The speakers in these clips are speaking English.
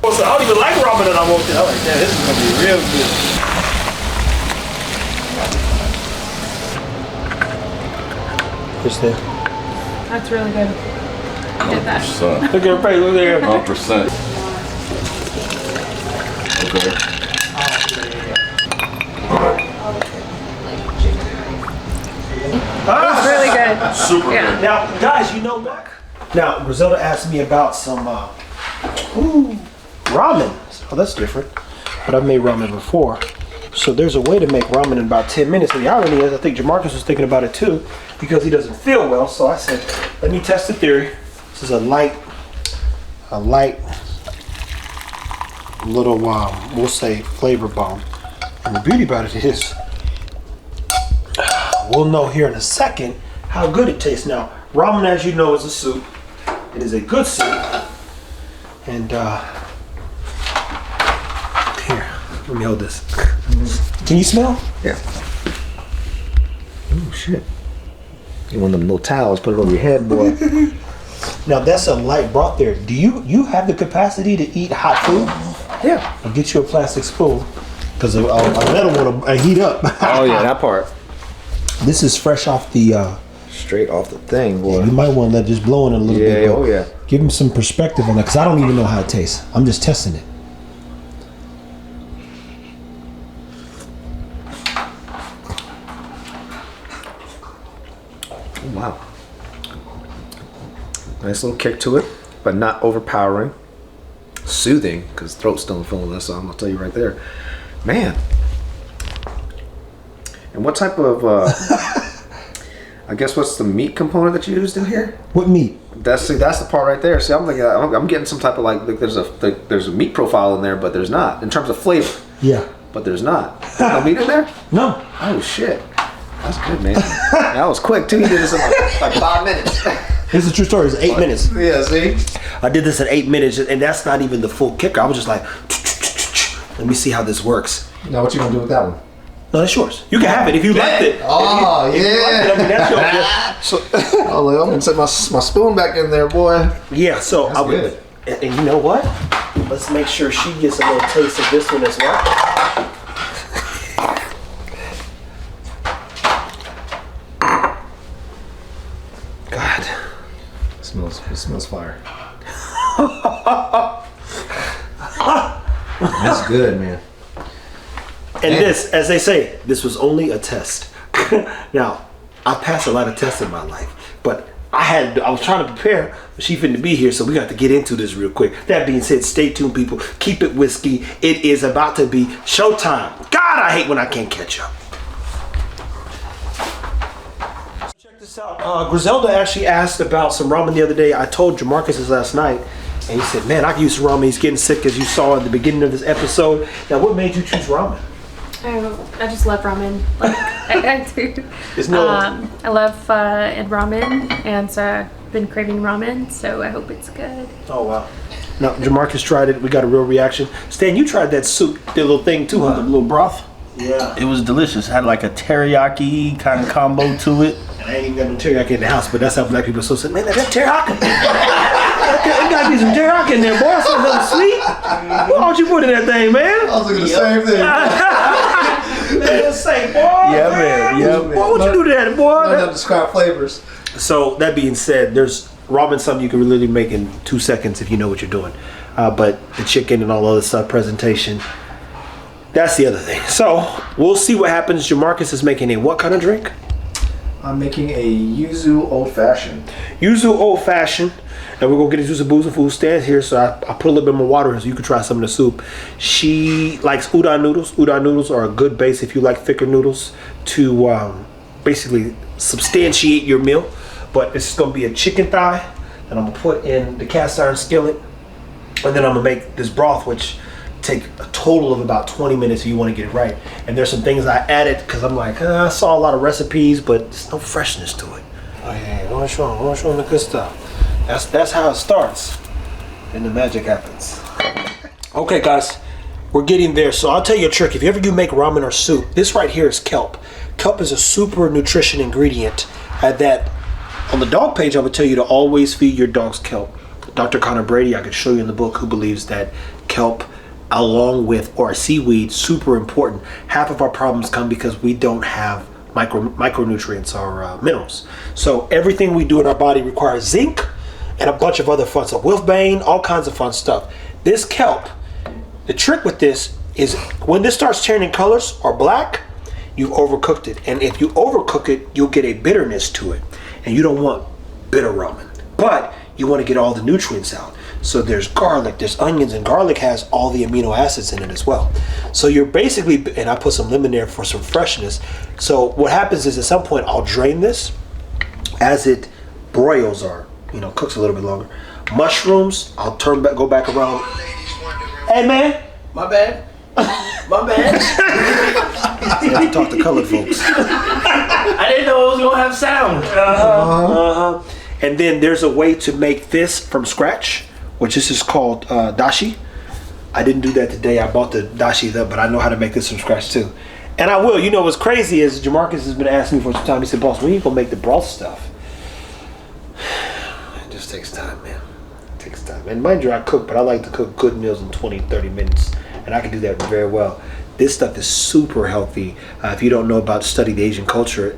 So I don't even like ramen and I walked in. I was like, damn, this is gonna be real good. Just there. That's really good. I did that. 100%. Look at her face, look at her. 100%. Okay. It's really good. Super good. Now, guys, you know back. Now, Griselda asked me about some ramen. Oh, that's different. But I've made ramen before. So there's a way to make ramen in about 10 minutes. And the irony is, I think Jamarcus was thinking about it too, because he doesn't feel well. So I said, let me test the theory. This is a light little, we'll say, flavor bomb. And the beauty about it is, we'll know here in a second how good it tastes. Now, ramen, as you know, is a soup. It is a good soup. And here, let me hold this. Can you smell? Yeah. Oh shit. You want them little towels, put it over your head, boy. Now that's a light broth there. Do you have the capacity to eat hot food? Yeah. I'll get you a plastic spoon, because a metal one will heat up. Oh yeah, that part. This is fresh off the Straight off the thing, boy. you might want to let this blow in a little bit. Yeah, oh yeah. Give him some perspective on that, because I don't even know how it tastes. I'm just testing it. Oh, wow. Nice little kick to it, but not overpowering. Soothing, because throat's still feeling this, so I'm gonna tell you right there. Man. And what type of I guess what's the meat component that you used in here? What meat? That's the part right there. See, I'm thinking I'm getting some type of like there's a meat profile in there, but there's not in terms of flavor. Yeah. But there's not. There's no meat in there? No. Oh shit. That's good, man. That was quick too. You did this in like 5 minutes. This is a true story. It's 8 minutes. Yeah, see? I did this in 8 minutes, and that's not even the full kicker. I was just like, let me see how this works. Now what you gonna do with that one? No, that's yours. You can have it if you liked it. Oh, if you liked it, I mean, that's yours. So, I'm gonna set my spoon back in there, boy. Yeah, so That's I would. good. And you know what? Let's make sure she gets a little taste of this one as well. God, It smells fire. That's good, man. and this, as they say, this was only a test. Now, I passed a lot of tests in my life, but I was trying to prepare for she finna be here, so we got to get into this real quick. That being said, stay tuned, people. Keep it whiskey. It is about to be showtime. God, I hate when I can't catch up. Check this out. Griselda actually asked about some ramen the other day. I told Jamarcus this last night, and he said, man, I can use some ramen. He's getting sick, as you saw at the beginning of this episode. Now, what made you choose ramen? I just love ramen. Like I do. I love ramen, and so I've been craving ramen. So I hope it's good. Oh wow! Now Jamarcus tried it. We got a real reaction. Stan, you tried that soup, the little thing too, huh? The little broth. Yeah. It was delicious. It had like a teriyaki kind of combo to it. And I ain't even got no teriyaki in the house, but that's how black people are so say, man, that's teriyaki. There gotta be some teriyaki in there, boy. Something sweet. Why don't you put in that thing, man? I was thinking the same thing. Man, say, boy. Yeah, man. Yeah, man. Boy, what you do to that, boy? I don't describe flavors. So that being said, there's ramen, something you can really make in 2 seconds if you know what you're doing. But the chicken and all other stuff, presentation, that's the other thing. So we'll see what happens. Jamarcus is making a what kind of drink? I'm making a Yuzu Old Fashioned. Yuzu Old Fashioned. And we're going to get into some booze and food stands here. So I put a little bit more water in so you can try some of the soup. She likes udon noodles. Udon noodles are a good base if you like thicker noodles to basically substantiate your meal. But this is going to be a chicken thigh that I'm going to put in the cast iron skillet. And then I'm going to make this broth, which take a total of about 20 minutes if you want to get it right. And there's some things I added because I'm like, I saw a lot of recipes, but there's no freshness to it. Oh yeah, I want to show them the good stuff. That's how it starts, and the magic happens. Okay, guys, we're getting there. So I'll tell you a trick. If you ever do make ramen or soup, this right here is kelp. Kelp is a super nutrition ingredient that on the dog page I would tell you to always feed your dogs kelp. Dr. Connor Brady, I could show you in the book, who believes that kelp along with, or seaweed, super important. Half of our problems come because we don't have micronutrients or minerals. So everything we do in our body requires zinc and a bunch of other fun stuff. Wolfbane, all kinds of fun stuff. This kelp, the trick with this is when this starts changing colors or black, you've overcooked it. And if you overcook it, you'll get a bitterness to it. And you don't want bitter ramen. But you want to get all the nutrients out. So there's garlic, there's onions, and garlic has all the amino acids in it as well. So you're basically, and I put some lemon there for some freshness. So what happens is at some point I'll drain this as it broils or, cooks a little bit longer. Mushrooms, I'll go back around. Hey man. My bad. My bad. You have to talk to colored folks. I didn't know it was gonna have sound. And then there's a way to make this from scratch, which this is called dashi. I didn't do that today. I bought the dashi, but I know how to make this from scratch too. And I will. What's crazy is Jamarcus has been asking me for some time. He said, boss, when you gonna make the broth stuff? It just takes time, man. It takes time. And mind you, I cook, but I like to cook good meals in 20, 30 minutes. And I can do that very well. This stuff is super healthy. If you don't know about study the Asian culture,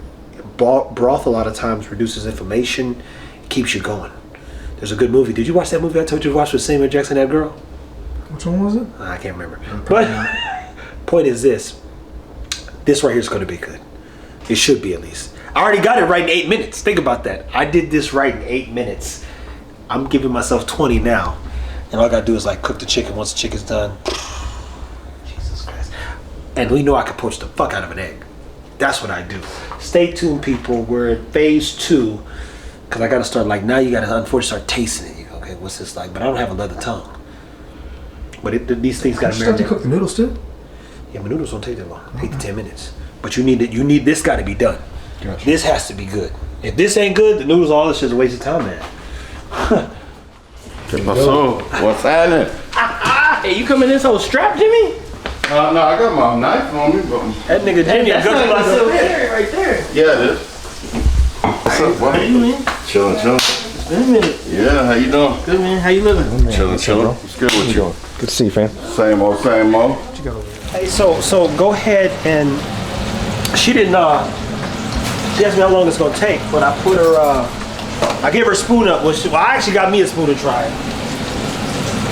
broth a lot of times reduces inflammation, keeps you going. There's a good movie. Did you watch that movie I told you to watch with Samuel Jackson, that girl? Which one was it? I can't remember. But point is this right here is going to be good. It should be, at least. I already got it right in 8 minutes. Think about that. I did this right in 8 minutes. I'm giving myself 20 now. And all I got to do is cook the chicken once the chicken's done. Jesus Christ. And we know I can poach the fuck out of an egg. That's what I do. Stay tuned, people. We're at phase 2. Because I got to start, now you got to unfortunately start tasting it. You go, okay, what's this like? But I don't have a leather tongue. But these things got to You have to marinate. cook the noodles too? Yeah, my noodles don't take that long. 8 to 10 minutes. But you need this got to be done. Gotcha. This has to be good. If this ain't good, the noodles, all this is a waste of time, man. So, what's happening? Hey, you coming in so strapped, Jimmy? No, I got my knife on me, but That nigga Jimmy, That's not even silver hair right there. yeah, it is. What's up, How boy? you, man? Chilling. It's been a minute. Yeah, how you doing? Good, man. How you living? Chilling. What's good with you? Good to see you, fam. Same old. Hey, so go ahead and she didn't she asked me how long it's gonna take, but I put her I gave her a spoon up. I actually got me a spoon to try it.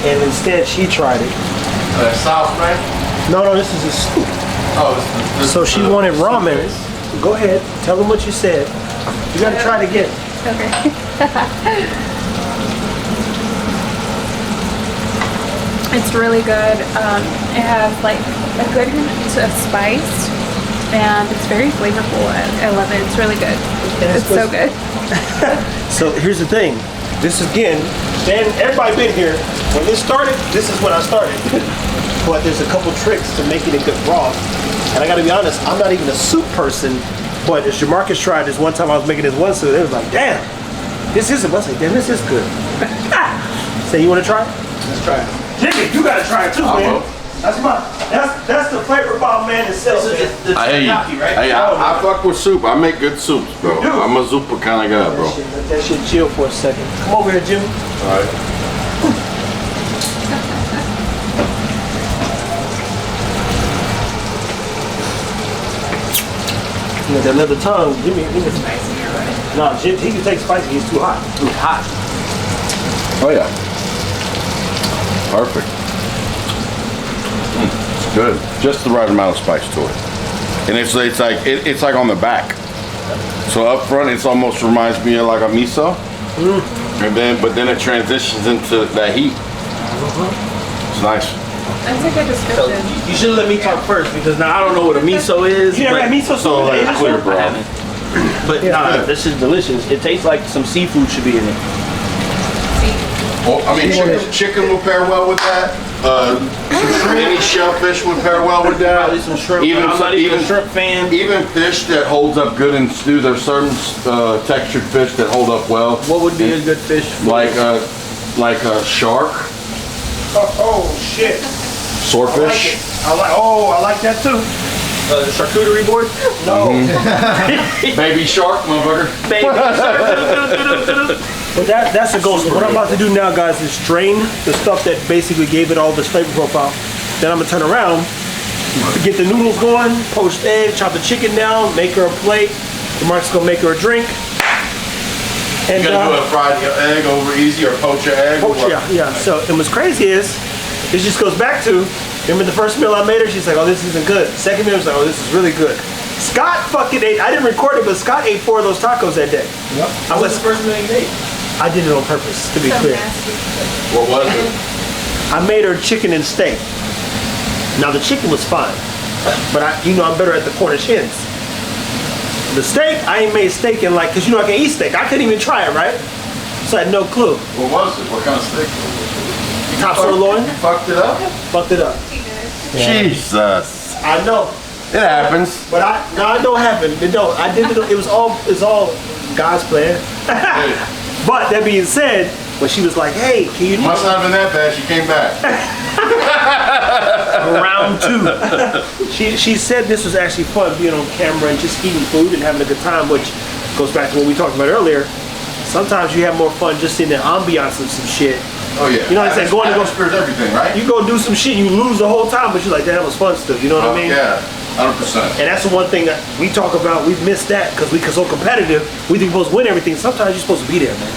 And instead she tried it. Sauce, man? No, this is a soup. Oh, So she wanted ramen. Go ahead, tell them what you said. You gotta try it again. Okay. It's really good. It has a good hint of spice, and it's very flavorful. I love it. It's really good. It's so good. So here's the thing. This again, Dan, everybody been here. When this started, this is when I started. But there's a couple tricks to making a good broth. And I gotta be honest, I'm not even a soup person. But as Jamarcus tried this one time, I was making this one soup. It was like, damn, this isn't. I was like, damn, this is good. Say, you wanna try it? Let's try it. Jimmy, you gotta try it too, man. That's the flavor bomb man itself. Hey, I fuck with soup. I make good soups, bro. You do? I'm a zuppa kind of guy, bro. Let that shit chill for a second. Come over here, Jimmy. All right. You know, that leather tongue, Jimmy can spicy. No, Jim, he can take spicy. He's too hot. Too hot. Oh yeah. Perfect. It's good. Just the right amount of spice to it. And it's like on the back. So up front, it almost reminds me of like a miso. And but then it transitions into that heat. It's nice. That's a good So description. you should let me talk first because now I don't know what a miso is. You never had miso soup? So Yeah, it's clear, clear, bro. I haven't. But nah, this is delicious. It tastes like some seafood should be in it. Well, I mean, chicken will pair well with that. Any shellfish would pair well with that. Probably some shrimp. Even I'm not even a even shrimp fan. even fish that holds up good in stew. There's certain textured fish that hold up well. What would be a good fish? Like a shark, Oh shit. swordfish. I like that too. Charcuterie board? No. Baby shark, motherfucker. Baby. But that's the goal. So what I'm about to do now, guys, is drain the stuff that basically gave it all this flavor profile. Then I'm gonna turn around, get the noodles going, poached egg, chop the chicken down, make her a plate. Mark's gonna make her a drink. And You gonna do a fried egg over easy or poach your egg? yeah. So, and what's crazy is, it just goes back to, remember the first meal I made her, she's like, oh, this isn't good. Second meal, she's like, oh, this is really good. Scott fucking ate, I didn't record it, but Scott ate 4 of those tacos that day. Yep. What was the first meal you made? I did it on purpose, to be So clear. nasty. What was it? I made her chicken and steak. Now the chicken was fine, but I'm better at the Cornish hens. The steak, I ain't made steak in like, cause I can eat steak. I couldn't even try it, right? So I had no clue. What was it? What kind of steak? Top sirloin, You fucked it up? fucked it up. Jesus. I know, It happens. but I know it happened. It don't. I did it. It's all God's plan. But that being said, when she was like, "Hey, can you Must not have been that bad. She came back. round 2?" She said this was actually fun being on camera and just eating food and having a good time, which goes back to what we talked about earlier. Sometimes you have more fun just in the ambiance of some shit. Oh yeah. You know what I'm saying? Going to go Atmosphere's everything, right? You go do some shit, you lose the whole time, but you're like, that was fun stuff. You know what I mean? Yeah. 100%. And that's the one thing that we talk about. We've missed that because we're so competitive. We think we're supposed to win everything. Sometimes you're supposed to be there, man.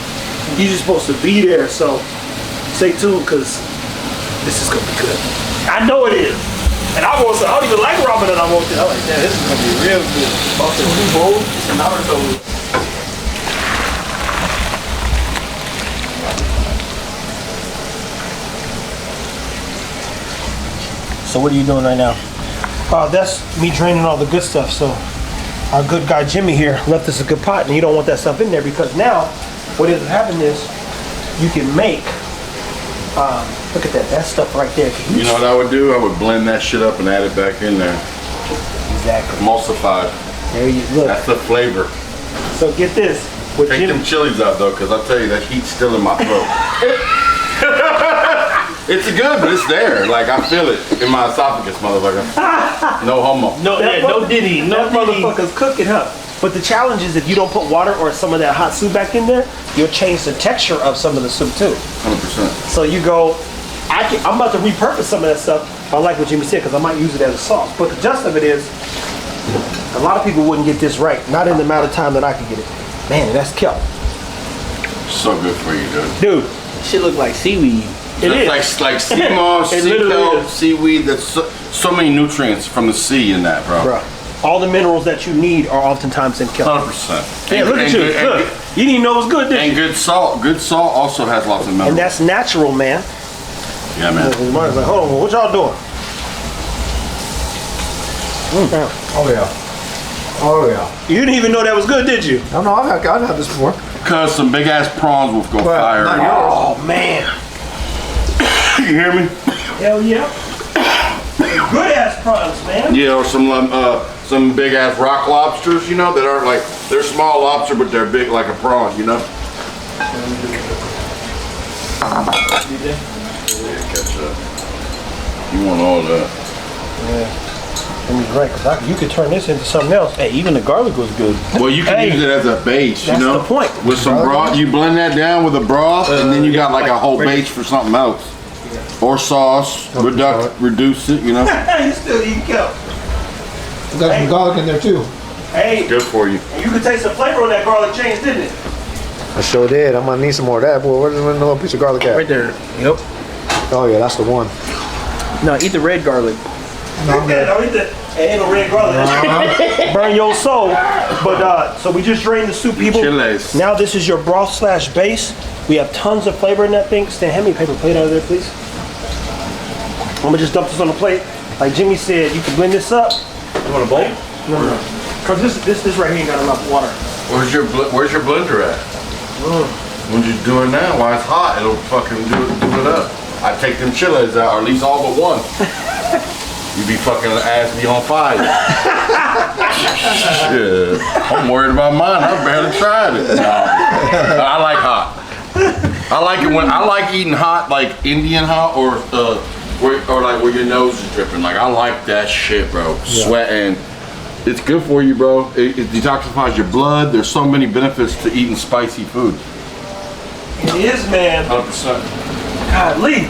You're just supposed to be there. So stay tuned because this is gonna be good. I know it is. And I don't even like ramen, and I want it. I'm like, damn, this is gonna be real good. About the new bowl, and Naruto. So what are you doing right now? That's me draining all the good stuff. So our good guy Jimmy here left us a good pot, and you don't want that stuff in there because now what ends up happening is you can make. Look at that stuff right there. You know what I would do? I would blend that shit up and add it back in there. Exactly. Emulsified. There you look. That's the flavor. So get this. With Take them chilies out though, because I'll tell you that heat's still in my throat. It's good, but it's there. Like I feel it in my esophagus, motherfucker. No homo. No, no diddy. No That diddy. motherfucker's cooking, huh? But the challenge is if you don't put water or some of that hot soup back in there, you'll change the texture of some of the soup too. 100%. So you go, I'm about to repurpose some of that stuff. I like what Jimmy said because I might use it as a sauce. But the gist of it is, a lot of people wouldn't get this right. Not in the amount of time that I could get it. Man, that's killed. So good for you, dude. Dude, Shit look like seaweed. it is. Like sea moss, It sea literally kelp, is. seaweed. There's so many nutrients from the sea in that, bro. Bruh, all the minerals that you need are oftentimes in kelp. 100%. Yeah, look at you. Look, you didn't even know it was good, did And you? good salt. Good salt also has lots of minerals. And that's natural, man. Yeah, man. Mark's like, hold on, what y'all doing? Oh yeah. Oh yeah. You didn't even know that was good, did you? I know I've had this before. Cause some big ass prawns will go fire. not yours. Oh, man. You hear me? Hell yeah. Good ass prawns, man. Yeah, or some big ass rock lobsters, you know, that aren't like, they're small lobster, but they're big like a prawn, you know? Yeah, catch up. You want all that. Let me right, because you could turn this into something else. Hey, even the garlic was good. Well, you can Hey, use it as a base, you that's know? the point. With some broth, you blend that down with a broth, and then you got like a whole base for something else. Or sauce, reduce it, you know? You still eat kelp. Got some garlic in there too. Hey, Good for you. you could taste the flavor on that garlic change, didn't it? I sure did. I'm gonna need some more of that. Boy, where's the little piece of garlic at? Right there. Yep. Oh yeah, that's the one. No, eat the red garlic. No, I'm good. Don't eat the ain't no red garlic. Burn your soul. But so we just drained the soup, people. Chiles. Now this is your broth / base. We have tons of flavor in that thing. Stan, hand me a paper plate out of there, please. I'm gonna just dump this on the plate. Like Jimmy said, you can blend this up. You want a bowl? No. Cause this right here ain't got enough water. Where's your blender at? When you do it now, while it's hot, it'll fucking do it up. I take them chiles out, or at least all but one. You be fucking ass be on fire. Shit. I'm worried about mine. I barely tried it. No. I like hot. I like it when I like eating hot, like Indian hot, or like where your nose is dripping. Like I like that shit, bro. Sweating. It's good for you, bro. It detoxifies your blood. There's so many benefits to eating spicy food. It is, man. 100%. Golly.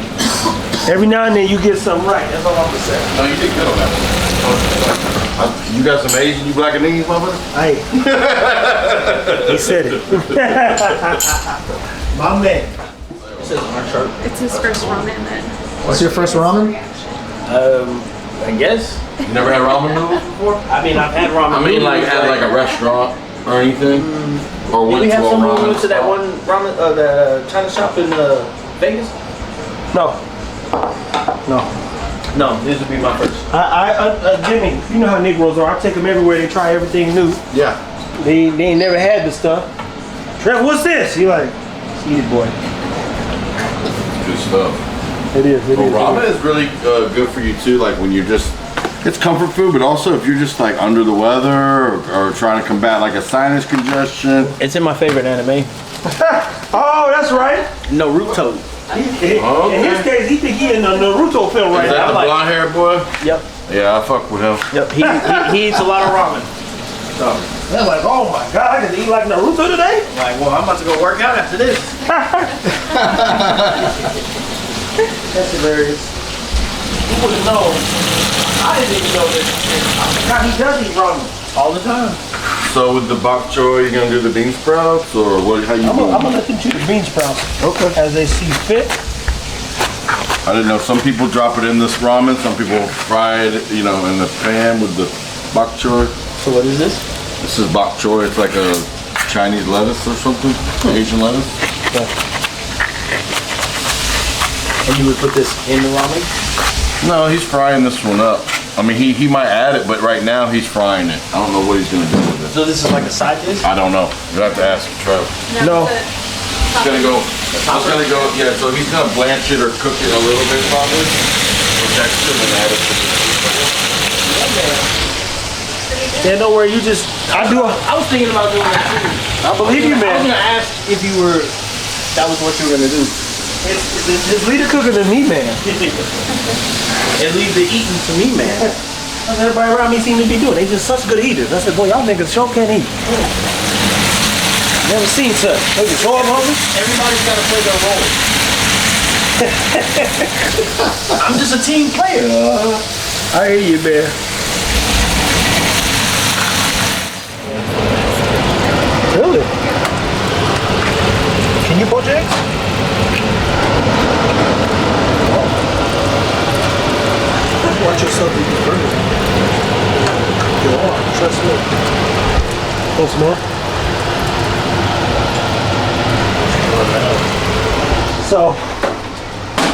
Every now and then you get something right. That's all I'm gonna say. No, you did good on that. You got some Asian, you black and Indian, motherfucker? Hey. He said it. My man. It's his first ramen then. What's your first ramen? I guess. You never had ramen noodles before? I mean, I've had ramen. I mean, noodles, like at like a restaurant or anything? Or Did went we to have a some when we ramen went to that spot? one ramen, the China shop in Vegas? No. No. No, this would be my first. Jimmy, you know how Negroes are. I take them everywhere. They try everything new. Yeah. They ain't never had the stuff. Trev, what's this? He like, eat it, boy. Good stuff. It is. It Well, is. ramen is really good for you too. Like when you're just, it's comfort food, but also if you're just like under the weather or trying to combat like a sinus congestion. It's in my favorite anime. Oh, that's right. Naruto. In his case, he think he in the Naruto film right Is that now. the like- blonde haired boy? Yep. Yeah, I fuck with him. Yep. He eats a lot of ramen. So They're like, oh my god, I can eat like Naruto today? I'm like, well, I'm about to go work out after this. That's hilarious. Who would have known? I didn't even know this. I forgot he does eat ramen. All the time. So with the bok choy, you gonna do the bean sprouts or what? How you I'm doing? gonna let them choose the bean sprouts. Okay. As they see fit. I didn't know. Some people drop it in this ramen. Some people fry it, you know, in the pan with the bok choy. So what is this? This is bok choy. It's like a Chinese lettuce or something, Asian lettuce. And you would put this in the ramen? No, he's frying this one up. I mean, he might add it, but right now he's frying it. I don't know what he's gonna do with it. So this is like a side dish? I don't know. You have to ask Trev. No. It's gonna go. It's gonna go. Yeah. So he's gonna blanch it or cook it a little bit probably. For texture and add it to the. Yeah, no worry, you just, I was thinking about doing that too. I believe you, I was man. gonna ask if you were, that was what you were gonna do. It's leader cooking than me, man. And leave the eating to me, man. That's what everybody around me seem to be doing. They just such good eaters. I said, boy, y'all niggas sure can't eat. Never seen such. They just show up hungry. Everybody's gotta play their role. I'm just a team player. I hear you, man. Really? Can you poach eggs? Watch yourself eat the burger. Go on, trust me. Close more. So,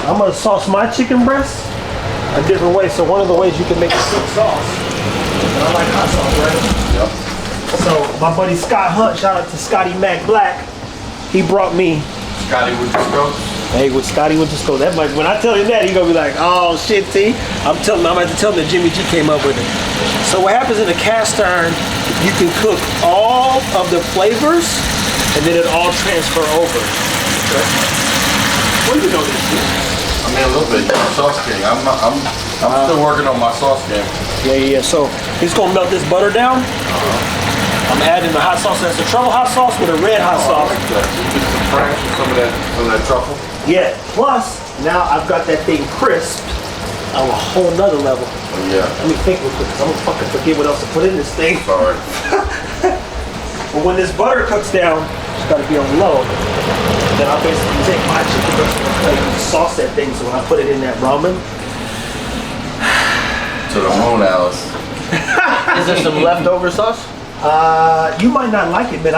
I'm gonna sauce my chicken breast a different way. So one of the ways you can make a silk sauce, and I like hot sauce, right? Yep. So my buddy Scott Hunt, shout out to Scotty Mac Black, he brought me. Scotty, would you go? Hey, with Scotty went to school. That might, when I tell him that, he gonna be like, oh shit, T. I'm about to tell him that Jimmy G came up with it. So what happens in a cast iron, you can cook all of the flavors, and then it all transfer over. What do you know this? I mean, a little bit. Sauce king. I'm still working on my sauce game. Yeah. So he's gonna melt this butter down. I'm adding the hot sauce. That's a truffle hot sauce with a red hot sauce. Get some French with some of that truffle. Yeah. Plus, now I've got that thing crisped on a whole nother level. Yeah. Let me think real quick, 'cause I'm gonna fucking forget what else to put in this thing. Sorry. But when this butter cooks down, it's gotta be on low. Then I'll basically take my chicken breast and sauce that thing. So when I put it in that ramen, To the moon, Alice. Is there some leftover sauce? you might not like it, man.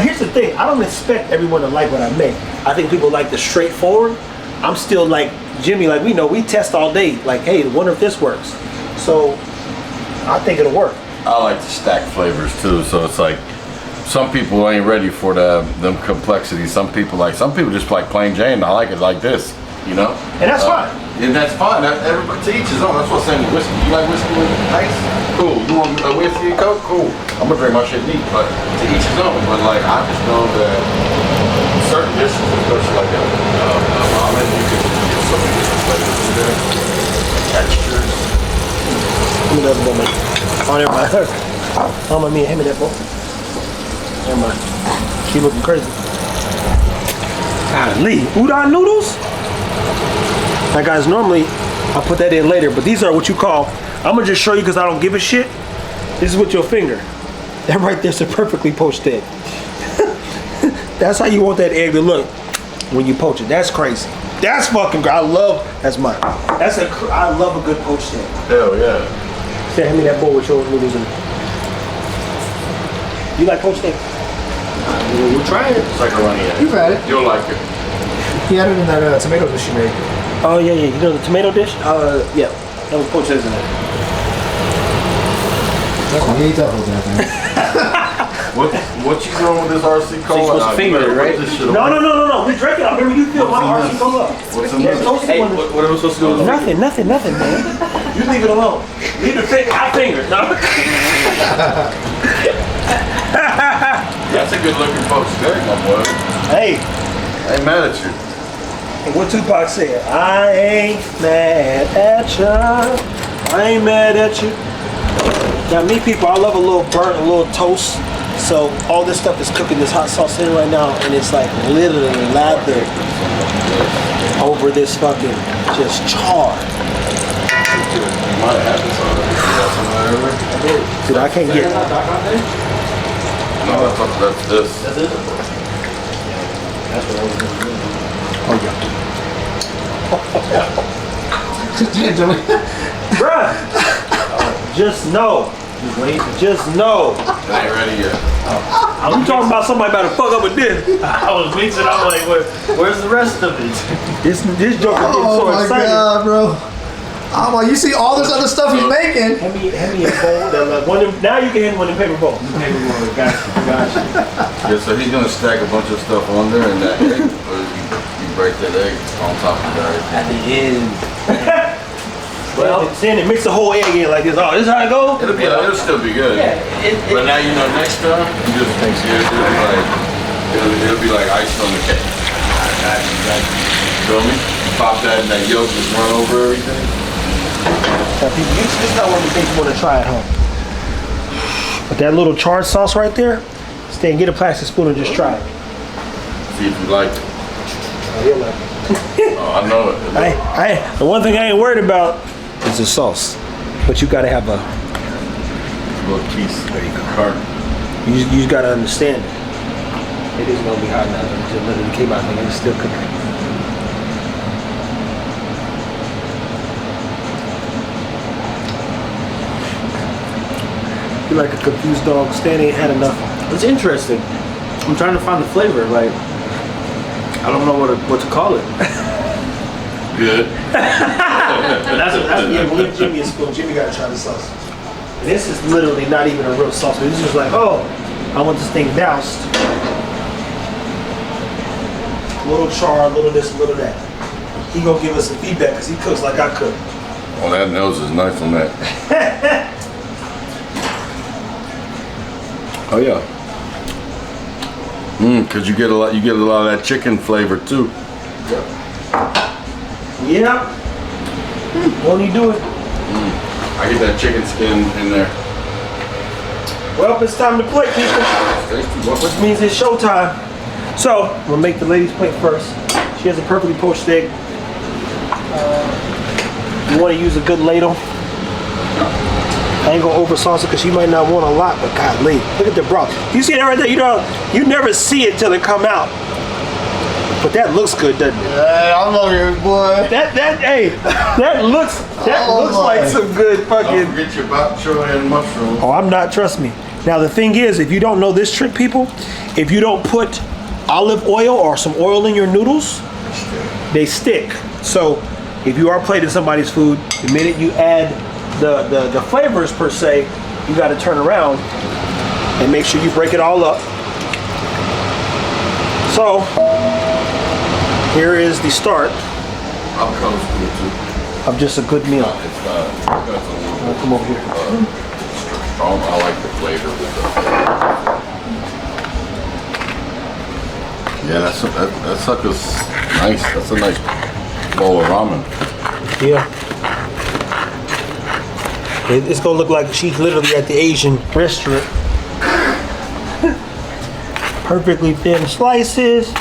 Here's the thing. I don't expect everyone to like what I make. I think people like the straightforward. I'm still like Jimmy. Like we test all day. Like, hey, I wonder if this works. So I think it'll work. I like to stack flavors too, so it's like some people ain't ready for them complexities. Some people just like plain Jane. I like it like this, you know. And that's fine. And that's fine. Everybody to each his own. That's what I'm saying with whiskey. You like whiskey with ice? Cool. You want a whiskey and Coke? Cool. I'm gonna drink my shit neat, but to each his own. But like I just know that certain dishes, especially like a ramen, you can get so many different flavors in there, textures. Give me that bowl, man. Oh, never mind. Oh, my man, hand me that bowl. Never mind. She looking crazy. Golly, udon noodles? Now guys, normally I'll put that in later, but these are what you call, I'm gonna just show you because I don't give a shit. This is with your finger. That right there's a perfectly poached egg. That's how you want that egg to look when you poach it. That's crazy. That's fucking great. I love, that's mine. I love a good poached egg. Hell yeah. Say, hand me that bowl with your noodles in it. You like poached egg? We'll try it. It's like a runny egg. You've had it. You'll like it. He had it in that tomato dish you made. Oh yeah, yeah. You know the tomato dish? Yeah. That was poached eggs in there. He ate that whole damn thing. What you doing with this RC Cola? supposed to finger it, right? No. We drank it. I remember you feel my What's in RC this? Cola. What's in There's this? toasted Hey, one. what are we supposed to do with the Nothing, man. You leave it alone. Leave the finger. I finger. No. That's a good looking poached egg, my boy. Hey, I ain't mad at you. what Tupac said? I ain't mad at ya. I ain't mad at you. Now, me people, I love a little burnt, a little toast. So all this stuff is cooking this hot sauce in right now, and it's like literally lathered over this fucking just char. You might have this already. You got some earlier? Dude, I can't get. No, that's this. That's it. Oh yeah. Bruh, just know. Just know. It ain't ready yet. I'm talking about somebody about to fuck up with this. I was mixing. I'm like, where's the rest of it? This joker getting Oh so my excited. god, bro. I'm like, you see all this other stuff he's making. Hand me a bowl. Now you can hand one in paper bowl. Gotcha. Yeah, so he's gonna stack a bunch of stuff on there and that egg, or you break that egg on top of that. At the end. Well, saying it mix the whole egg in like this. Oh, this is how it goes? It'll still be good. Yeah. But now you know next time, you just think it'll be like ice on the cake. Feel me? Pop that and that yolk just run over everything. Now, people, this is not one of the things you want to try at home. But that little charred sauce right there, stay and get a plastic spoon and just try it. See if you like it. Oh, he'll like it. Oh, I know it. The one thing I ain't worried about is the sauce. But you gotta have a, Little piece. there you go. Carton. You just gotta understand it. It is gonna be hot now. It just literally came out and it's still cooking. You're like a confused dog. Stan ain't had enough. It's interesting. I'm trying to find the flavor. Like, I don't know what to call it. Good. Yeah, we'll give Jimmy a spoon. Jimmy gotta try the sauce. This is literally not even a real sauce. This is just like, oh, I want this thing doused. A little char, a little this, a little that. He gonna give us some feedback because he cooks like I cook. Oh, that nose is nice on that. Oh yeah. Cause you get a lot of that chicken flavor too. Yeah. Won't he do it? I get that chicken skin in there. Well, it's time to plate, people. Which means it's showtime. So, I'm gonna make the lady's plate first. She has a perfectly poached egg. You wanna use a good ladle. I ain't gonna over sauce it because she might not want a lot, but golly, look at the broth. You see that right there? You never see it till it come out. But that looks good, doesn't it? I'm over here, boy. That looks like some good Don't fucking. forget your bok choy and mushroom. Oh, I'm not, trust me. Now the thing is, if you don't know this trick, people, if you don't put olive oil or some oil in your noodles, they stick. So if you are plating somebody's food, the minute you add the flavors per se, you got to turn around and make sure you break it all up. So here is the start Avocado's cool too. of just a good meal. It's not. That's a little Come over here. strong. I like the flavor with the. Yeah, that sucker's nice. That's a nice bowl of ramen. Yeah. It's gonna look like she's literally at the Asian restaurant. Perfectly thin slices.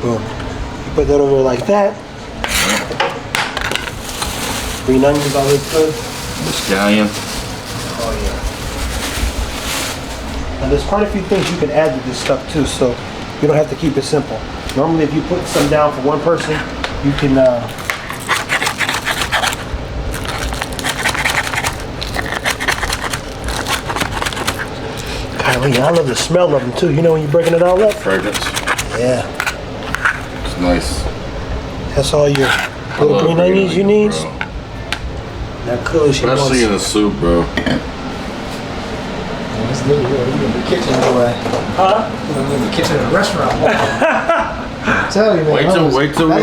Boom. You put that over there like that. Green onions always good. Scallion. Oh yeah. Now there's quite a few things you can add to this stuff too, so you don't have to keep it simple. Normally if you put some down for one person, you can golly, I love the smell of them too. You know when you're breaking it all up? Fragrance. Yeah. It's nice. That's all your I little love green onions you need. bro. Now cool, she wants. Especially in the soup, bro. It's literally in the kitchen, boy. Huh? In the kitchen of a restaurant. Tell you, man. Wait till we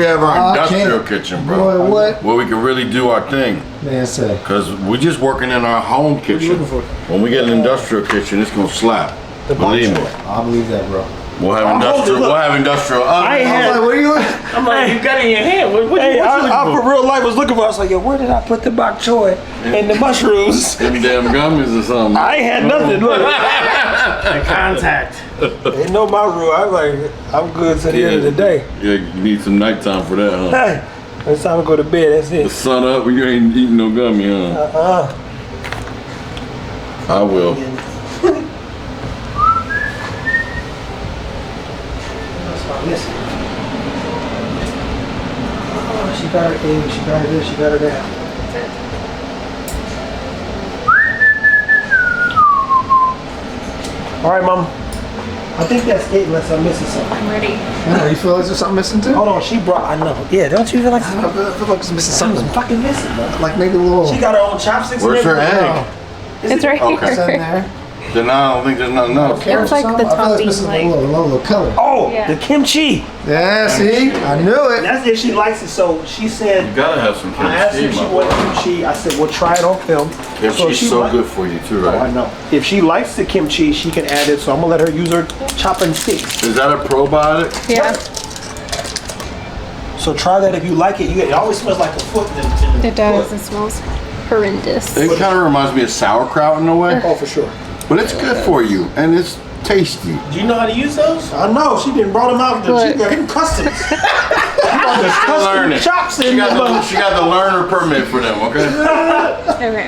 have our industrial kitchen, bro. Boy, what? Where we can really do our thing. Man, say. Cause we're just working in our home kitchen. looking for? When we get an industrial kitchen, it's gonna slap. The Believe me. bok choy. I believe that, bro. We'll have industrial. look. We'll have industrial. I ain't had. What are you? I'm like, you got it in your hand. What Hey, you I looking for real life was looking for. I was like, yo, where did I put the bok choy and the mushrooms? Them damn gummies or something. I ain't had nothing. Look, for? Contact. ain't no my rule. I'm like, I'm good to the end of the day. Yeah, you need some nighttime for that, huh? Hey, it's time to go to bed. That's The it. sun up and you ain't eating no gummy, huh? I will. Listen. Oh, she got her egg, she got her this, she got her that. All right, Mom. I think that's it unless I'm missing something. I'm ready. Yeah, you feel like there's something missing too? Hold on, she brought, I know. Yeah, don't you feel like I feel like it's missing something's something. fucking missing, bro? Like maybe a little. She got her own chopsticks. Where's and her everything. egg? It's right Okay. It's in here. there. Then I don't think there's nothing else. Carrots like or the something? I feel topping, missing like- a little color. Oh, Yeah. the kimchi. Yeah, see? I knew it. That's if she likes it. So she said, You gotta have some I asked her if kimchi, she my wanted boy. kimchi. I said, well, try it on film. Kimchi's she so like- good for you too, Oh, I right? know. If she likes the kimchi, she can add it. So I'm gonna let her use her chopping sticks. Is that a probiotic? Yeah, So try that if you like it. It always smells like a foot. In the it does. foot. It smells horrendous. It kind of reminds me of sauerkraut in a way, Oh, for sure. but it's good for you and it's tasty. Do you know how to use those? I know. She didn't brought them out. She Look. got them customs. Still learning. Chops in She got them. she got the learner permit for them. Okay. Okay.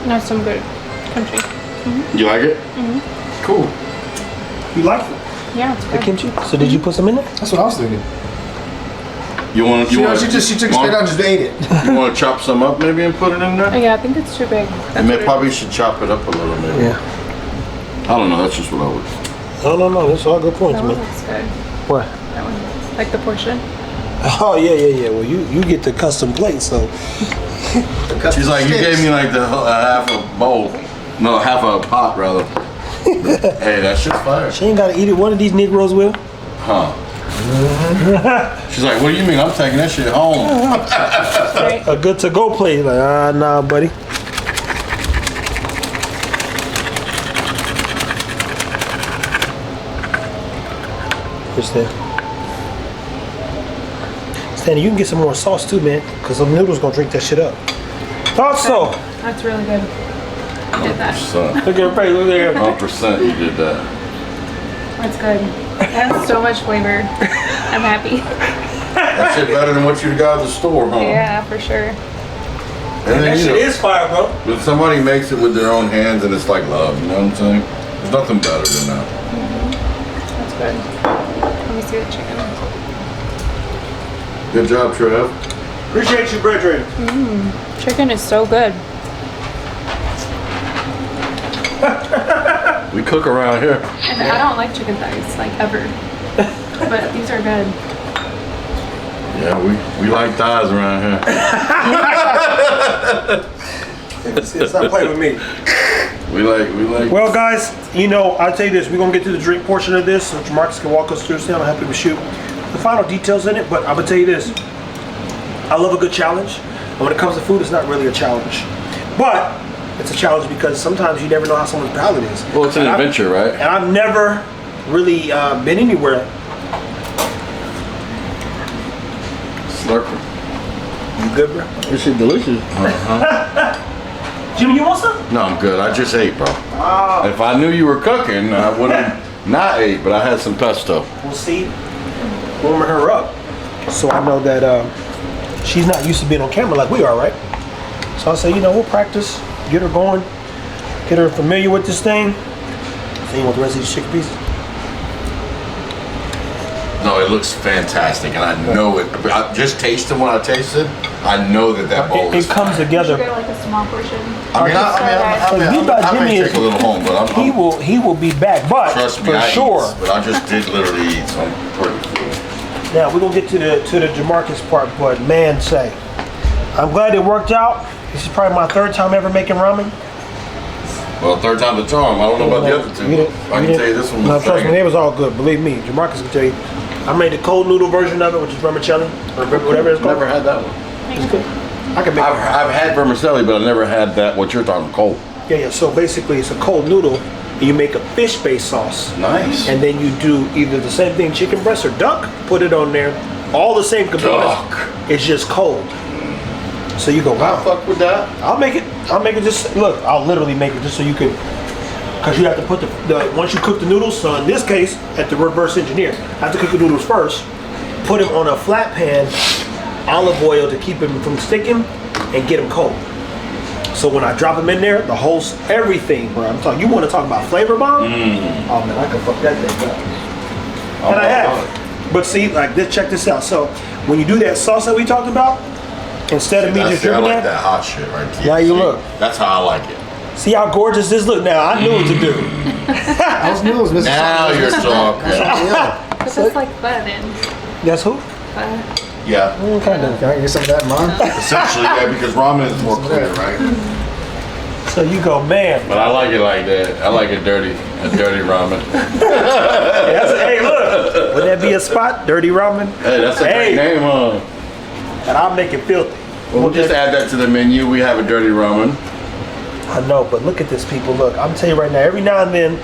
That's some good kimchi. You like it? Cool. You like it? Yeah, it's The good. kimchi? So did you put some in there? That's what I was thinking. You want? She took it straight out and just ate it. You want to chop some up maybe and put it in there? Yeah, I think it's too big. You may, probably should chop it up a little maybe. Yeah. I don't know. That's just what I would. No. That's all good points, That one man. looks good. What? That one. Like the portion. Oh, yeah. Well, you get the custom plate, so. She's like, you gave me like the half a bowl, no, half a pot rather. Hey, that shit's fire. She ain't got to eat it. One of these Negroes will. Huh? She's like, what do you mean? I'm taking that shit home. Right? A good to go plate. Like, nah, buddy. Here's that. Stanley, you can get some more sauce too, man, because some noodles gonna drink that shit up. Thought so. That's really good. I did that. 100%. Look at her face. Look at her. 100% you did that. That's good. It has so much flavor. I'm happy. That shit better than what you got at the store, huh? Yeah, for sure. And then, That you shit know, is fire, bro. when somebody makes it with their own hands and it's like love, you know what I'm saying? There's nothing better than that. That's good. Let me see the chicken. Good job, Trev. Appreciate you, brethren. Chicken is so good. We cook around here. And I don't like chicken thighs, like ever. But these are good. Yeah, we like thighs around here. Stop playing with me. We like. Well, guys, I'll tell you this. We're going to get to the drink portion of this so Marcus can walk us through. I'm happy to shoot the final details in it, but I'm going to tell you this. I love a good challenge. And when it comes to food, it's not really a challenge. But it's a challenge because sometimes you never know how someone's palate is. Well, it's an adventure, right? And I've never really been anywhere. Slurping. You good, bro? This shit delicious. Jimmy, you want some? No, I'm good. I just ate, bro. Oh. If I knew you were cooking, I would have not ate, but I had some pesto. We'll see. Warming her up. So I know that she's not used to being on camera like we are, right? So I say, you know, we'll practice, get her going, get her familiar with this thing. So you want the rest of these chickpeas? No, it looks fantastic, and I know it. Just tasting what I tasted, I know that bowl It is comes fire. together. You got like a small portion. I may take a little home, but He will be back, but trust me, for I sure. eat, but I just did literally eat, so I'm pretty full. Now we're gonna get to the Jamarcus part, but man, I'm glad it worked out. This is probably my third time ever making ramen. Well, third time the charm. I don't know about the other two. I can tell you this one No, was trust me, banging. it was all good. Believe me, Jamarcus can tell you. I made the cold noodle version of it, which is vermicelli or whatever it's called. Never had that one. It's good. I can make it. I've had vermicelli, but I never had that. What you're talking cold. Yeah. So basically, it's a cold noodle. And you make a fish-based sauce, Nice. and then you do either the same thing, chicken breast or duck. Put it on there. All the same components. Duck. It's just cold. So you go, I wow. fuck with that. I'll make it just, look, I'll literally make it just so you could, because you have to put the once you cook the noodles, so in this case, at the reverse engineer, I have to cook the noodles first, put them on a flat pan, olive oil to keep them from sticking, and get them cold. So when I drop them in there, the whole, everything, bro, I'm talking, you want to talk about flavor bomb? Oh man, I can fuck that thing up. And I have. But see, like this, check this out. So when you do that sauce that we talked about, instead of me just I dripping like that, that hot shit right there. Now you See, look. That's how I like it. see how gorgeous this look now. I knew what to do. I was new as Mr. Now you're talking. Yeah. But that's like pho then. That's who? Pho. Yeah. Kind of. Can I get some of that in mine? Essentially, yeah, because ramen is more clear, right? So you go, man. But I like it like that. I like a dirty ramen. Hey, look. Would that be a spot? Dirty ramen? Hey, that's a Hey. great name, huh? And I'll make it filthy. We'll just add that to the menu. We have a dirty ramen. I know, but look at this, people. Look, I'm telling you right now, every now and then,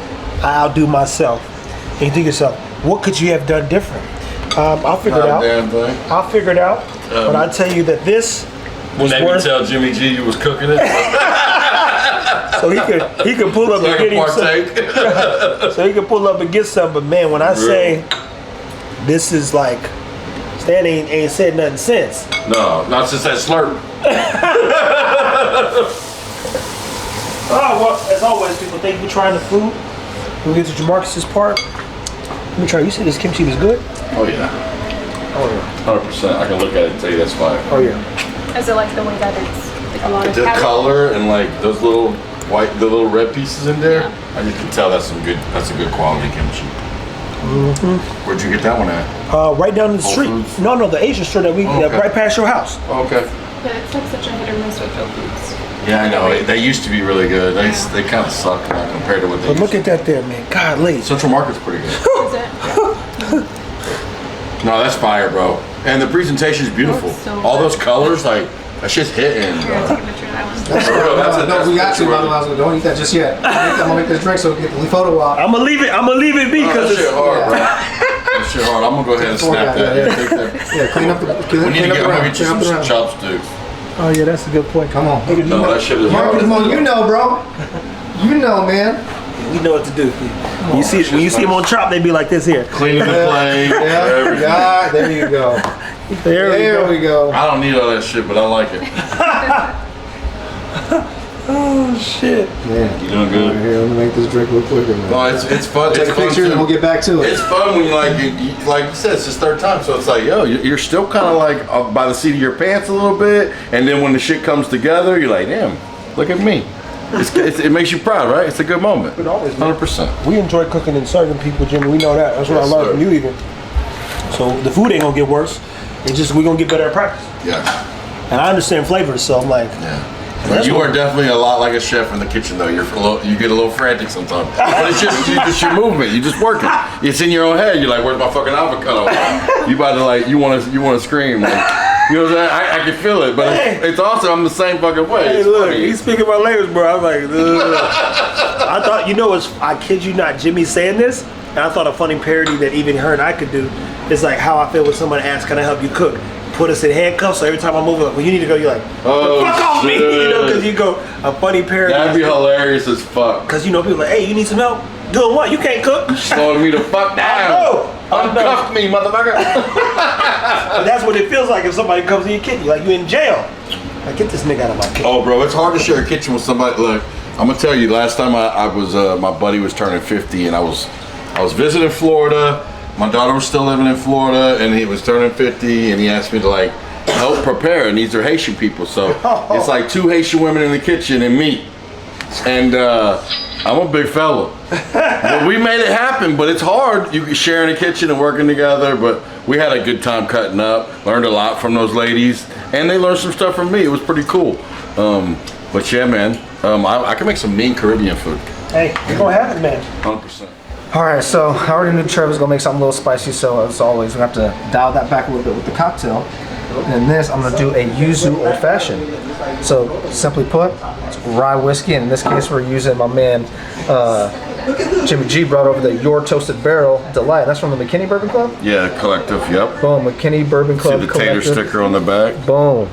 I outdo myself. And you think to yourself, what could you have done different? I'll figure it Not a out. damn thing. I'll figure it out. But I tell you that this was Maybe worth. tell Jimmy G you was cooking it. So he could pull up and get him some. So he could pull up and get some. But man, when I say this is like, Stan ain't said nothing since. No, not since that slurp. Oh, well, as always, people, thank you for trying the food. We'll get to Jamarcus's part. Let me try. You said this kimchi was good? Oh yeah, Oh, yeah. 100%. I can look at it and tell you that's fire. Oh, yeah. Is it like the way that it's like a lot of The cabbage? color and like those little the little red pieces in there, I just can tell that's a good quality kimchi. Where'd you get that one at? Right down the Whole street. Foods? No, the Asian store that we Okay. right past your house. Okay. Yeah, it's like such a hit or miss with Whole Foods. Yeah, I know. They used to be really good. They kind of suck now compared to what they But look used at that there, man. Golly. Central Market's pretty good. Is it? No, that's fire, bro. And the presentation's beautiful. Looks so All good. those colors, like, that shit's hitting, Here, bro. I'll take a picture of that one. No, we got to, by the way. Don't eat that just yet. I'm gonna make this drink so we get the photo op. I'm gonna leave it be Oh, because that shit it's, hard, bro. That shit hard. I'm gonna go ahead and snap that. Yeah, take that. Yeah, clean up the We need to clean get, up the I'm gonna round. get you Clean up the some round. chopsticks. oh yeah, that's a good point. Come on. No, that shit is hard. Come on, you know, bro. You know, man. We know what to do. When you see them on Chop, they be like this here. Cleaning the plate. Yeah, everything. yeah, there you go. There we go. I don't need all that shit, but I like it. Oh shit. Yeah. You doing good? Here, let me make this drink real quick. No, it's fun. Take It's a fun picture and too. we'll get back to it. It's fun when like you said, it's his third time, so it's like, yo, you're still kind of like by the seat of your pants a little bit, and then when the shit comes together, you're like, damn, look at me. It makes you proud, right? It's a good moment. It always, man. 100%. We enjoy cooking and serving people, Jimmy. We know that. That's what Yes, I learned sir. from you even. So the food ain't gonna get worse. It's just we're gonna get better at practice. Yeah. And I understand flavors, so I'm like, Yeah. But you are definitely a lot like a chef in the kitchen, though. You get a little frantic sometimes, but it's just your movement. You just working. It's in your own head. You're like, "Where's my fucking avocado?" You about to like, you want to scream. Like, you know what I'm saying? I can feel it, but it's also I'm the same fucking way. hey, It's look, funny. he's speaking my language, bro. I'm like, ugh. I thought, I kid you not, Jimmy saying this, and I thought a funny parody that even her and I could do is like how I feel when someone asks, "Can I help you cook?" put us in handcuffs. So every time I move, like, well, you need to go. You're like, Oh, fuck off me, shit. you know, because you go a funny parody. That'd be hilarious as fuck. Because you know people are like, hey, you need some help. Doing what? You can't cook. Slowing me the fuck down. Uncuff me, motherfucker. But that's what it feels like if somebody comes in your kitchen. You're like, you in jail. Like, get this nigga out of my kitchen. Oh, bro, it's hard to share a kitchen with somebody. Look, I'm gonna tell you. Last time I was, my buddy was turning 50, and I was visiting Florida. My daughter was still living in Florida, and he was turning 50, and he asked me to like help prepare. And these are Haitian people, so it's like 2 Haitian women in the kitchen and me. And I'm a big fella. But we made it happen, but it's hard. You sharing a kitchen and working together, but we had a good time cutting up. Learned a lot from those ladies, and they learned some stuff from me. It was pretty cool. But yeah, man, I can make some mean Caribbean food. Hey, you're gonna have it, man. 100%. All right, so I already knew Trevor's gonna make something a little spicy, so as always, we have to dial that back a little bit with the cocktail. And in this, I'm gonna do a Yuzu Old Fashioned. So simply put, it's rye whiskey, and in this case, we're using my man Jimmy G brought over the Your Toasted Barrel Delight. That's from the McKinney Bourbon Club. Yeah, collective. Yep. Boom, McKinney Bourbon Club. See the tater Collective. sticker on the back. Boom.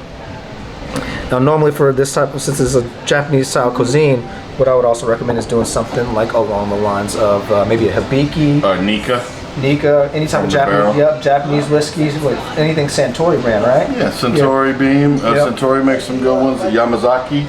Now, normally for this type of, since it's a Japanese style cuisine, what I would also recommend is doing something like along the lines of maybe a hibiki, Nika, any type of Japanese whiskeys, with anything Santori brand, right? Yeah, Centauri Beam. Centauri makes some good ones. Yamazaki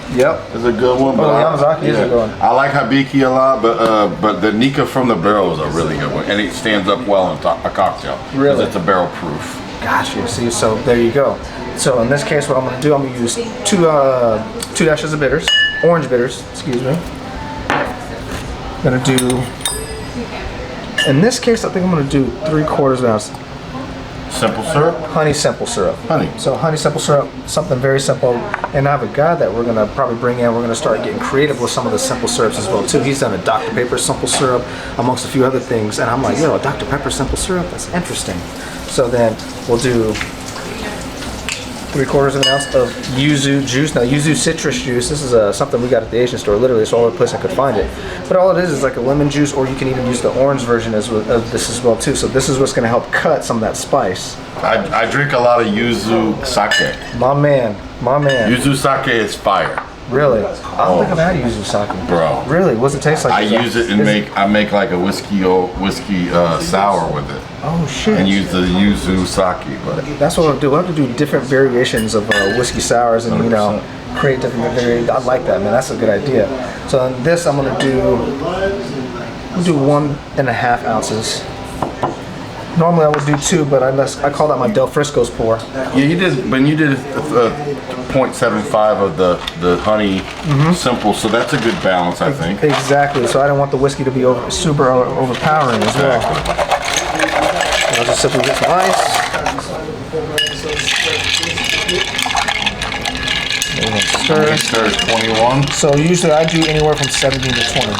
is a good one. But Yamazaki is a good one. I like Hibiki a lot, but the Nika from the barrel is a really good one, and it stands up well in a cocktail. Really? Because it's a barrel proof. Gotcha. See, so there you go. So in this case, what I'm going to do, I'm going to use two dashes of bitters, orange bitters, excuse me. I'm going to do, in this case, I think I'm going to do 3/4 ounce Simple syrup? honey simple syrup. Honey. So honey simple syrup, something very simple. And I have a guy that we're going to probably bring in. We're going to start getting creative with some of the simple syrups as well too. He's done a Dr. Pepper simple syrup amongst a few other things. And I'm like, yo, a Dr. Pepper simple syrup? That's interesting. So then we'll do 3/4 ounce of yuzu juice. Now, yuzu citrus juice, this is something we got at the Asian store. Literally, it's the only place I could find it. But all it is like a lemon juice, or you can even use the orange version of this as well too. So this is what's going to help cut some of that spice. I drink a lot of yuzu sake. My man. Yuzu sake is fire. Really? I don't think I've had yuzu sake. Bro. Really? What's it taste like? I use it and make like a whiskey sour with it. Oh shit. And use the yuzu sake. But That's what we'll do. We'll have to do different variations of whiskey sours and, you know, create different variations. I like that, man. That's a good idea. So in this, I'm going to do 1.5 ounces. Normally I would do 2, but I call that my Del Frisco's pour. yeah, you did 0.75 of the honey simple, so that's a good balance, I think. Exactly. So I don't want the whiskey to be super overpowering as well. I'll just simply get some ice. Stir 21. So usually I do anywhere from 17 to 20.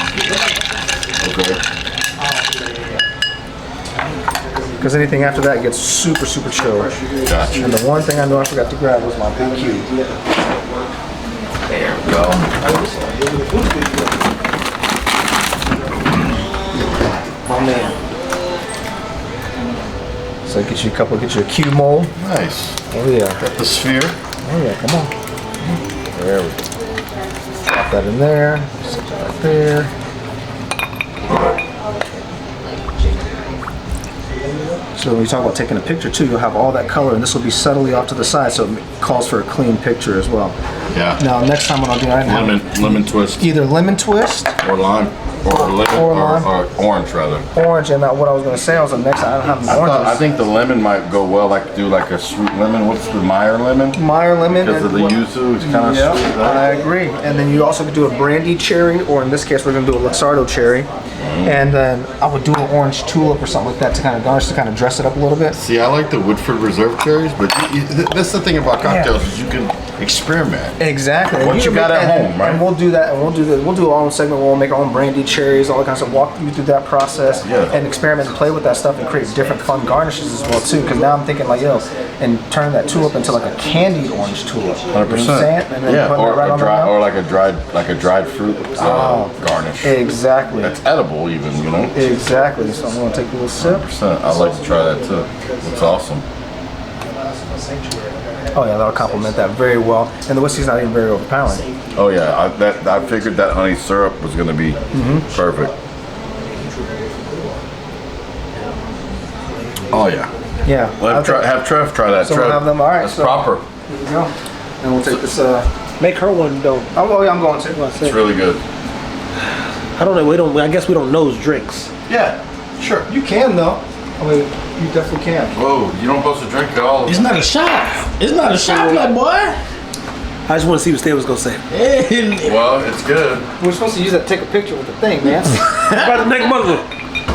Okay. Because anything after that gets super chilled. Gotcha. And the one thing I know I forgot to grab was my big cube. There we go. My man. So get you a cube mold. Nice. Oh yeah. Got the sphere. Oh yeah, come on. There we go. Pop that in there. Set that right there. So when you talk about taking a picture too, you'll have all that color, and this will be subtly off to the side, so it calls for a clean picture as well. Yeah. Now next time what I'll do, I have Lemon twist. either lemon twist, Or lime. Or lemon. Or lime. Or orange rather. orange, and what I was gonna say, I was like, next time I don't have I oranges. think the lemon might go well, like do like a sweet lemon. What's the Meyer lemon? Meyer lemon. Because of the yuzu, it's kind of Yep, sweet, I right? agree. And then you also could do a brandy cherry, or in this case, we're gonna do a Luxardo cherry. And then I would do an orange tulip or something like that to kind of garnish, to kind of dress it up a little bit. See, I like the Woodford Reserve cherries, but that's the thing about cocktails is you can experiment. Exactly. What you got at home, right? And we'll do that, and we'll do our own segment where we'll make our own brandy cherries, all that kind of stuff, walk you through that process, Yeah. and experiment and play with that stuff and create different fun garnishes as well too. Because now I'm thinking like, yo, and turn that tulip into like a candied orange tulip. 100%. You know what I'm saying? And then Yeah, putting or it right on or like a dried fruit garnish. Exactly. That's edible, even, you know. Exactly. So I'm gonna take a little sip. 100%. I'd like to try that too. It's awesome. Oh yeah, that'll complement that very well. And the whiskey's not even very overpowering. Oh yeah, I figured that honey syrup was gonna be perfect. Oh yeah. Yeah. Have Trev try that. So Trev. we'll have them. All right. That's So proper. Here we go. And we'll take this. Make her one though. Oh yeah, I'm going to. It's really good. I don't know. I guess we don't nose drinks. Yeah, sure. You can though. I mean, you definitely can. Whoa, you don't supposed to drink at all. It's not a shot. It's not a shot, my boy. I just want to see what Stan was gonna say. Well, it's good. We're supposed to use that to take a picture with the thing, man. About to make mother.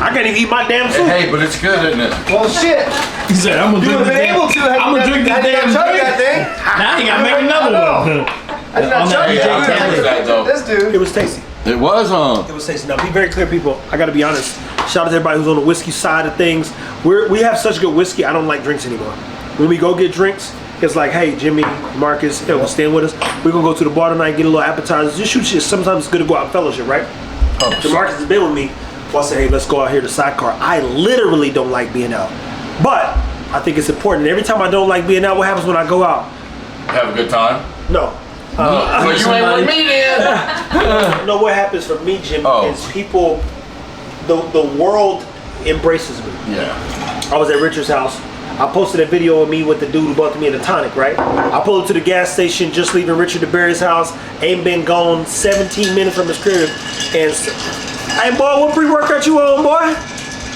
I can't even eat my damn soup. Hey, but it's good, isn't it? Well, shit. He said, I'm gonna You drink would have this been able to. I'm gonna drink this damn that drink. thing. Now you gotta make another one. I did not chug Yeah, I remember that though. This dude. It was tasty. It was It was tasty. Now, be very clear, people. I got to be honest. Shout out to everybody who's on the whiskey side of things. We have such good whiskey. I don't like drinks anymore. When we go get drinks, it's like, hey, Jimmy, Marcus, yo, stand with us. We're gonna go to the bar tonight, get a little appetizer. Just shoot shit. Sometimes it's good to go out and fellowship, right? Marcus has been with me. Well, I say, hey, let's go out here to Sidecar. I literally don't like being out, but I think it's important. Every time I don't like being out, what happens when I go out? Have a good time. No. Well, you ain't with me then. No, what happens for me, Jim, Oh. is people, the world embraces me. Yeah. I was at Richard's house. I posted a video of me with the dude who bought me in a tonic, right? I pulled up to the gas station, just leaving Richard DeBerry's house. Ain't been gone 17 minutes from his crib. And hey, boy, what pre-workout you on, boy?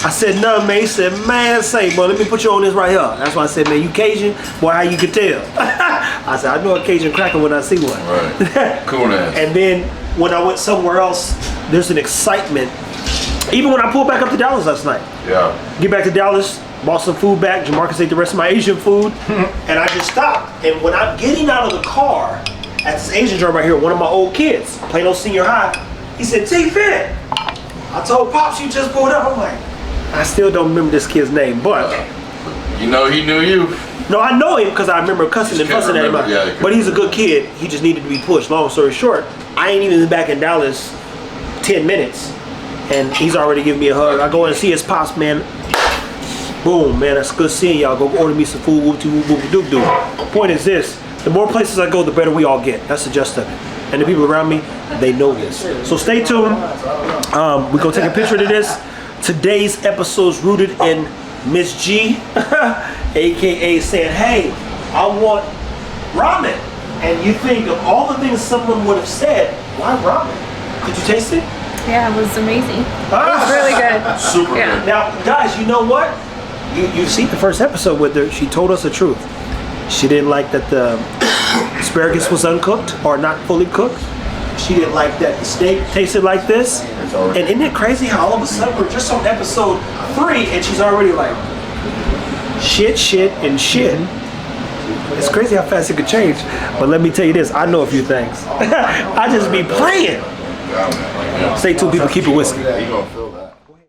I said, none, man. He said, man, say, boy, let me put you on this right here. That's why I said, man, you Cajun? Boy, how you can tell? I said, I know a Cajun cracker when I see one. Right. Cool ass. And then when I went somewhere else, there's an excitement. Even when I pulled back up to Dallas last night. Yeah. Get back to Dallas, bought some food back. Jamarcus ate the rest of my Asian food. And I just stopped. And when I'm getting out of the car at this Asian joint right here, one of my old kids, Plano Senior High, he said, T-Fit. I told Pops you just pulled up. I'm like, I still don't remember this kid's name, but. You know he knew you. No, I know him because I remember cussing and Just fussing at him. couldn't remember, yeah, But he's a good kid. He just needed to be pushed. Long story short, I ain't even been back in Dallas 10 minutes. And he's already giving me a hug. I go in and see his pops, man. Boom, man, that's good seeing y'all. Go order me some food, whoop-de-whoop-de-whoop-de-doo. Point is this, the more places I go, the better we all get. That's the gist of it. And the people around me, they know this. So stay tuned. We're going to take a picture of this. Today's episode is rooted in Miss G, a.k.a. saying, hey, I want ramen. And you think of all the things someone would have said, why ramen? Did you taste it? Yeah, it was amazing. It was really good. Super Yeah. good. Now, guys, you know what? You've seen the first episode with her. She told us the truth. She didn't like that the asparagus was uncooked or not fully cooked. She didn't like that the steak tasted like this. And isn't it crazy how all of a sudden we're just on episode 3 and she's already like, shit, and shit. It's crazy how fast it could change. But let me tell you this, I know a few things. I just be playing. Stay tuned, people. Keep it whiskey. You gonna feel that.